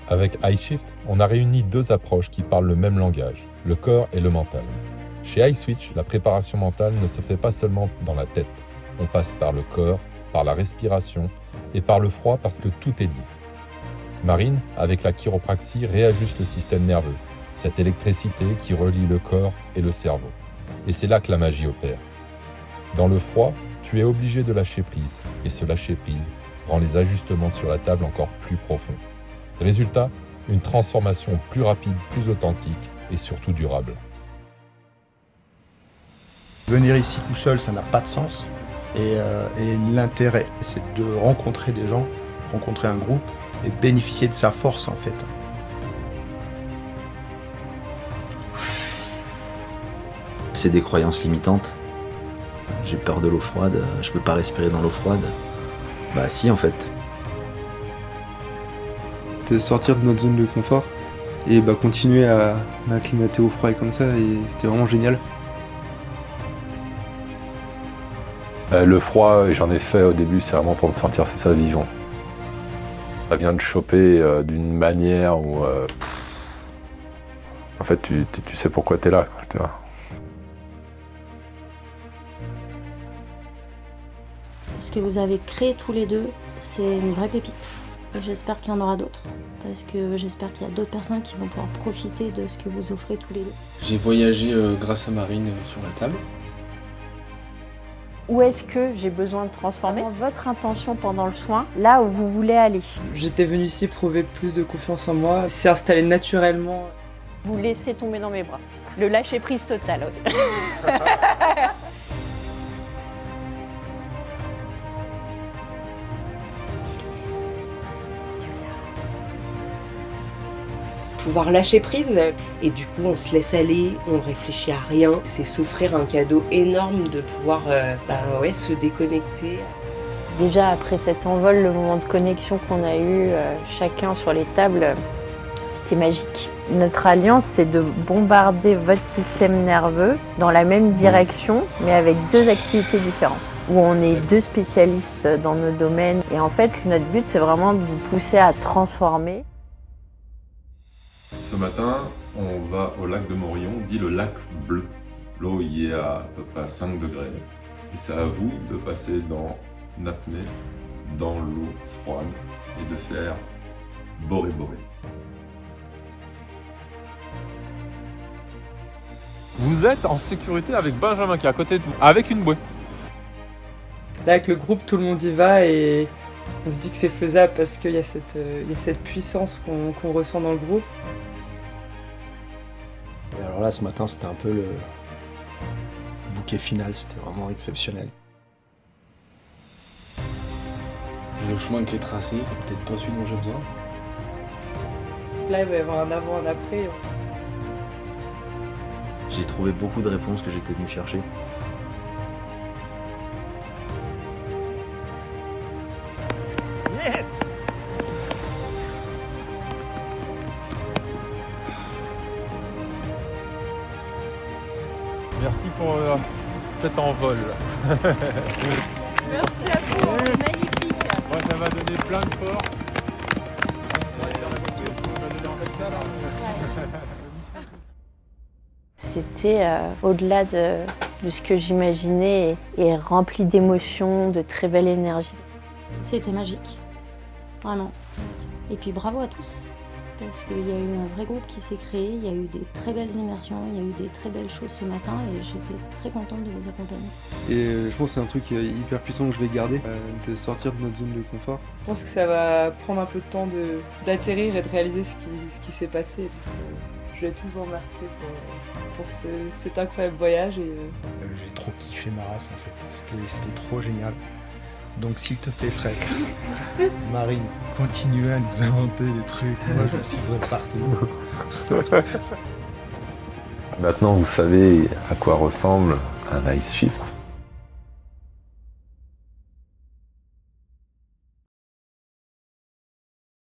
Avec iShift, on a réuni deux approches qui parlent le même langage, le corps et le mental. Chez iSwitch, la préparation mentale ne se fait pas seulement dans la tête. On passe par le corps, par la respiration et par le froid parce que tout est lié. Marine, avec la chiropraxie, réajuste le système nerveux, cette électricité qui relie le corps et le cerveau. Et c'est là que la magie opère. Dans le froid, tu es obligé de lâcher prise, et ce lâcher prise rend les ajustements sur la table encore plus profonds. Résultat, une transformation plus rapide, plus authentique et surtout durable. Venir ici tout seul, ça n'a pas de sens. Et l'intérêt, c'est de rencontrer des gens, rencontrer un groupe et bénéficier de sa force en fait. C'est des croyances limitantes. J'ai peur de l'eau froide, je peux pas respirer dans l'eau froide. Bah si en fait. De sortir de notre zone de confort et continuer à m'acclimater au froid et comme ça, et c'était vraiment génial. Le froid, j'en ai fait au début, c'est vraiment pour me sentir, c'est ça, vivant. Ça vient de choper d'une manière où... en fait, tu sais pourquoi t'es là, tu vois. Ce que vous avez créé tous les deux, c'est une vraie pépite. Et j'espère qu'il y en aura d'autres. Parce que j'espère qu'il y a d'autres personnes qui vont pouvoir profiter de ce que vous offrez tous les deux. J'ai voyagé grâce à Marine sur la table. Où est-ce que j'ai besoin de transformer votre intention pendant le soin, là où vous voulez aller? J'étais venue ici prouver plus de confiance en moi. C'est installé naturellement. Vous laissez tomber dans mes bras. Le lâcher prise total, oui. Pouvoir lâcher prise et du coup on se laisse aller, on réfléchit à rien. C'est s'offrir un cadeau énorme de pouvoir se déconnecter. Déjà après cet envol, le moment de connexion qu'on a eu chacun sur les tables, c'était magique. Notre alliance, c'est de bombarder votre système nerveux dans la même direction, mais avec deux activités différentes, où on est deux spécialistes dans nos domaines. Et en fait, notre but, c'est vraiment de vous pousser à transformer. Ce matin, on va au lac de Morillon, dit le lac bleu. L'eau y est à peu près à 5 degrés. Et c'est à vous de passer dans l'apnée, dans l'eau froide, et de faire boré-boré. Vous êtes en sécurité avec Benjamin qui est à côté de vous, avec une bouée. Là, avec le groupe, tout le monde y va et on se dit que c'est faisable parce qu'il y a cette puissance qu'on ressent dans le groupe. Et alors là, ce matin, c'était un peu le bouquet final, c'était vraiment exceptionnel. Le chemin qui est tracé, c'est peut-être pas celui dont j'ai besoin. Là, il va y avoir un avant, un après. J'ai trouvé beaucoup de réponses que j'étais venu chercher. Yes! Merci pour cet envol. Merci à vous, c'est magnifique. Moi, ça m'a donné plein de force. On va aller dans la voiture, on va donner comme ça là. C'était au-delà de ce que j'imaginais et rempli d'émotions, de très belle énergie. C'était magique. Vraiment. Et puis bravo à tous. Parce qu'il y a eu un vrai groupe qui s'est créé, il y a eu des très belles immersions, il y a eu des très belles choses ce matin et j'étais très contente de vous accompagner. Et je pense que c'est un truc hyper puissant que je vais garder, de sortir de notre zone de confort. Je pense que ça va prendre un peu de temps d'atterrir et de réaliser ce qui s'est passé. Donc, je voulais tous vous remercier pour cet incroyable voyage. J'ai trop kiffé ma race en fait, c'était trop génial. Donc s'il te plaît Fred, Marine, continuez à nous inventer des trucs, moi je suivrai partout. Maintenant, vous savez à quoi ressemble un iShift.